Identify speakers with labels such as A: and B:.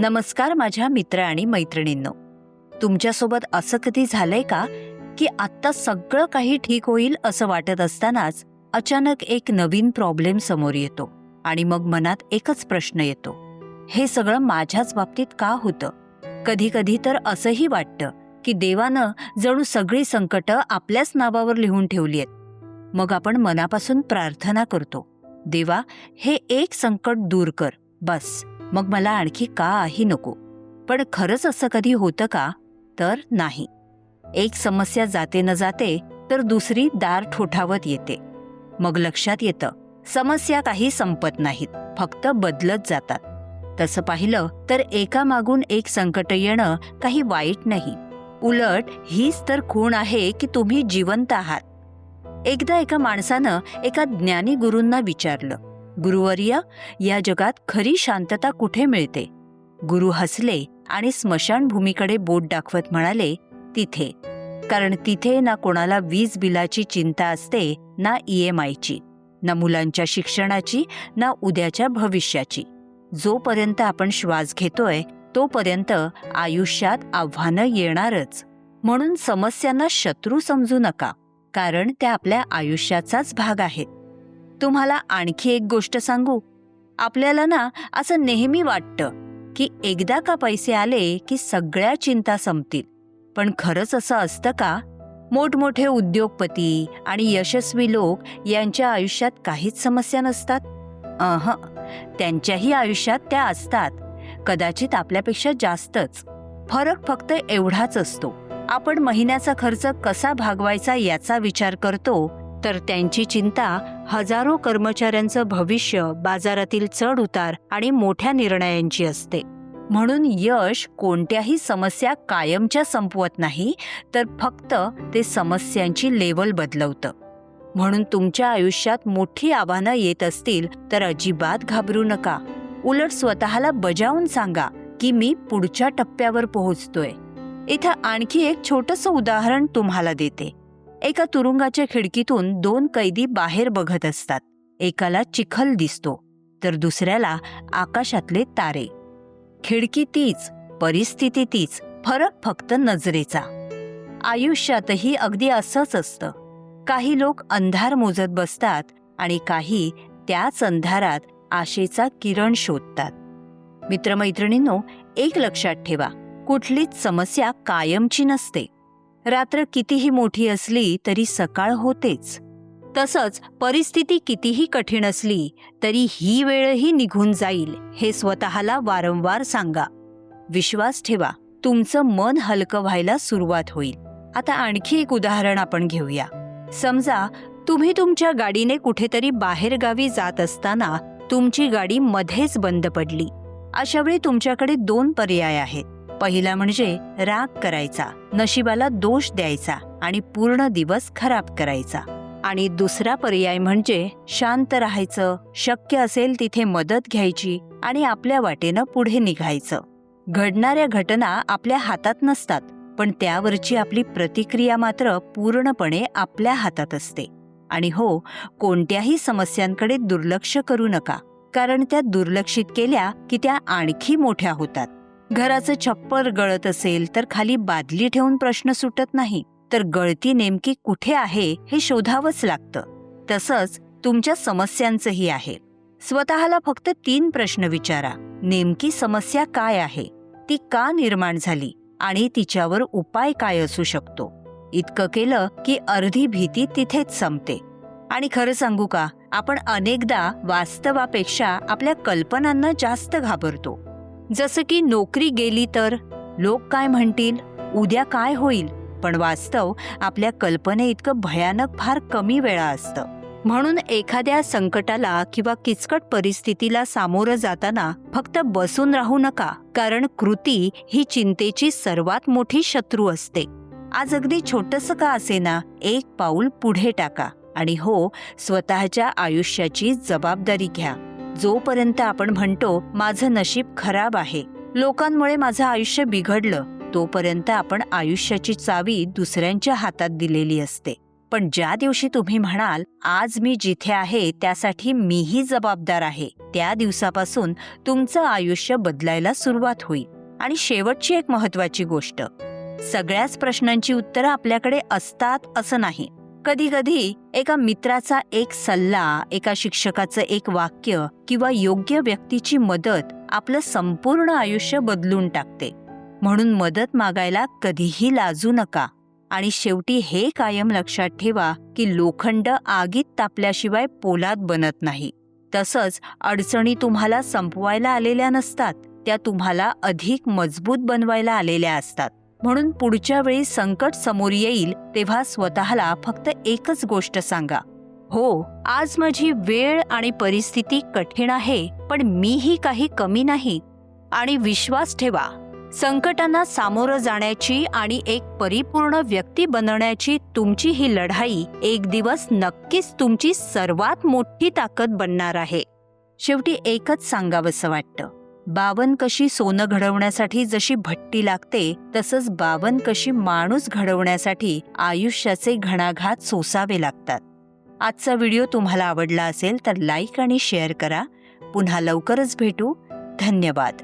A: नमस्कार माझ्या मित्र आणि मैत्रिणींनो. तुमच्यासोबत असं कधी झालंय का की आत्ता सगळं काही ठीक होईल असं वाटत असतानाच अचानक एक नवीन प्रॉब्लेम समोर येतो आणि मग मनात एकच प्रश्न येतो, हे सगळं माझ्याच बाबतीत का होतं? कधी कधी तर असंही वाटतं की देवानं जणू सगळी संकटं आपल्याच नावावर लिहून ठेवली आहेत. मग आपण मनापासून प्रार्थना करतो, देवा हे एक संकट दूर कर, बस, मग मला आणखी काही नको. पण खरंच असं कधी होतं का? तर नाही. एक समस्या जाते न जाते तर दुसरी दार ठोठावत येते. मग लक्षात येतं, समस्या काही संपत नाहीत, फक्त बदलत जातात. तसं पाहिलं तर एकामागून एक संकट येणं काही वाईट नाही. उलट हीच तर खूण आहे की तुम्ही जिवंत आहात. एकदा एका माणसानं एका ज्ञानी गुरूंना विचारलं, गुरुवर्य, या जगात खरी शांतता कुठे मिळते? गुरु हसले आणि स्मशानभूमीकडे बोट दाखवत म्हणाले, तिथे. कारण तिथे ना कोणाला वीज बिलाची चिंता असते, ना EMIची, ना मुलांच्या शिक्षणाची, ना उद्याच्या भविष्याची. जोपर्यंत आपण श्वास घेतोय तोपर्यंत आयुष्यात आव्हानं येणारच. म्हणून समस्यांना शत्रू समजू नका, कारण त्या आपल्या आयुष्याचाच भाग आहेत. तुम्हाला आणखी एक गोष्ट सांगू, आपल्याला ना असं नेहमी वाटतं की एकदा का पैसे आले की सगळ्या चिंता संपतील. पण खरंच असं असतं का? मोठमोठे उद्योगपती आणि यशस्वी लोक यांच्या आयुष्यात काहीच समस्या नसतात? त्यांच्याही आयुष्यात त्या असतात, कदाचित आपल्यापेक्षा जास्तच. फरक फक्त एवढाच असतो, आपण महिन्याचा खर्च कसा भागवायचा याचा विचार करतो, तर त्यांची चिंता हजारो कर्मचाऱ्यांचं भविष्य, बाजारातील चढ उतार आणि मोठ्या निर्णयांची असते. म्हणून यश कोणत्याही समस्या कायमच्या संपवत नाही, तर फक्त ते समस्यांची लेवल बदलवतं. म्हणून तुमच्या आयुष्यात मोठी आव्हानं येत असतील तर अजिबात घाबरू नका. उलट स्वतःला बजावून सांगा की मी पुढच्या टप्प्यावर पोहोचतोय. इथं आणखी एक छोटंसं उदाहरण तुम्हाला देते. एका तुरुंगाच्या खिडकीतून 2 कैदी बाहेर बघत असतात. एकाला चिखल दिसतो तर दुसऱ्याला आकाशातले तारे. खिडकी तीच, परिस्थिती तीच, फरक फक्त नजरेचा. आयुष्यातही अगदी असंच असतं. काही लोक अंधार मोजत बसतात आणि काही त्याच अंधारात आशेचा किरण शोधतात. मित्रमैत्रिणींनो, एक लक्षात ठेवा, कुठलीच समस्या कायमची नसते. रात्र कितीही मोठी असली तरी सकाळ होतेच. तसंच परिस्थिती कितीही कठीण असली तरी ही वेळही निघून जाईल, हे स्वतःला वारंवार सांगा. विश्वास ठेवा, तुमचं मन हलकं व्हायला सुरुवात होईल. आता आणखी एक उदाहरण आपण घेऊया. समजा तुम्ही तुमच्या गाडीने कुठेतरी बाहेरगावी जात असताना तुमची गाडी मध्येच बंद पडली. अशावेळी तुमच्याकडे 2 पर्याय आहेत. पहिला म्हणजे राग करायचा, नशिबाला दोष द्यायचा आणि पूर्ण दिवस खराब करायचा. आणि दुसरा पर्याय म्हणजे शांत राहायचं, शक्य असेल तिथे मदत घ्यायची आणि आपल्या वाटेनं पुढे निघायचं. घडणाऱ्या घटना आपल्या हातात नसतात, पण त्यावरची आपली प्रतिक्रिया मात्र पूर्णपणे आपल्या हातात असते. आणि हो, कोणत्याही समस्यांकडे दुर्लक्ष करू नका, कारण त्या दुर्लक्षित केल्या की त्या आणखी मोठ्या होतात. घराचं छप्पर गळत असेल तर खाली बादली ठेवून प्रश्न सुटत नाही, तर गळती नेमकी कुठे आहे हे शोधावंच लागतं. तसंच तुमच्या समस्यांचंही आहे. स्वतःला फक्त 3 प्रश्न विचारा. नेमकी समस्या काय आहे, ती का निर्माण झाली आणि तिच्यावर उपाय काय असू शकतो. इतकं केलं की अर्धी भीती तिथेच संपते. आणि खरं सांगू का, आपण अनेकदा वास्तवापेक्षा आपल्या कल्पनांना जास्त घाबरतो. जसं की नोकरी गेली तर, लोक काय म्हणतील, उद्या काय होईल. पण वास्तव आपल्या कल्पनेइतकं भयानक फार कमी वेळा असतं. म्हणून एखाद्या संकटाला किंवा किचकट परिस्थितीला सामोरं जाताना फक्त बसून राहू नका, कारण कृती ही चिंतेची सर्वात मोठी शत्रू असते. आज अगदी छोटंसं का असेना, एक पाऊल पुढे टाका आणि हो, स्वतःच्या आयुष्याची जबाबदारी घ्या. जोपर्यंत आपण म्हणतो माझं नशीब खराब आहे, लोकांमुळे माझं आयुष्य बिघडलं, तोपर्यंत आपण आयुष्याची चावी दुसऱ्यांच्या हातात दिलेली असते. पण ज्या दिवशी तुम्ही म्हणाल आज मी जिथे आहे त्यासाठी मीही जबाबदार आहे, त्या दिवसापासून तुमचं आयुष्य बदलायला सुरुवात होईल. आणि शेवटची एक महत्वाची गोष्ट, सगळ्याच प्रश्नांची उत्तरं आपल्याकडे असतात असं नाही. कधी कधी एका मित्राचा एक सल्ला, एका शिक्षकाचं एक वाक्य किंवा योग्य व्यक्तीची मदत आपलं संपूर्ण आयुष्य बदलून टाकते. म्हणून मदत मागायला कधीही लाजू नका. आणि शेवटी हे कायम लक्षात ठेवा की लोखंड आगीत तापल्याशिवाय पोलाद बनत नाही. तसंच अडचणी तुम्हाला संपवायला आलेल्या नसतात, त्या तुम्हाला अधिक मजबूत बनवायला आलेल्या असतात. म्हणून पुढच्या वेळी संकट समोर येईल तेव्हा स्वतःला फक्त एकच गोष्ट सांगा, हो, आज माझी वेळ आणि परिस्थिती कठीण आहे, पण मीही काही कमी नाही. आणि विश्वास ठेवा, संकटांना सामोरं जाण्याची आणि एक परिपूर्ण व्यक्ती बनण्याची तुमची ही लढाई एक दिवस नक्कीच तुमची सर्वात मोठी ताकद बनणार आहे. शेवटी एकच सांगावंसं वाटतं, बावन कशी सोनं घडवण्यासाठी जशी भट्टी लागते, तसंच बावन कशी माणूस घडवण्यासाठी आयुष्याचे घणाघात सोसावे लागतात. आजचा व्हिडिओ तुम्हाला आवडला असेल तर लाईक आणि शेअर करा. पुन्हा लवकरच भेटू. धन्यवाद.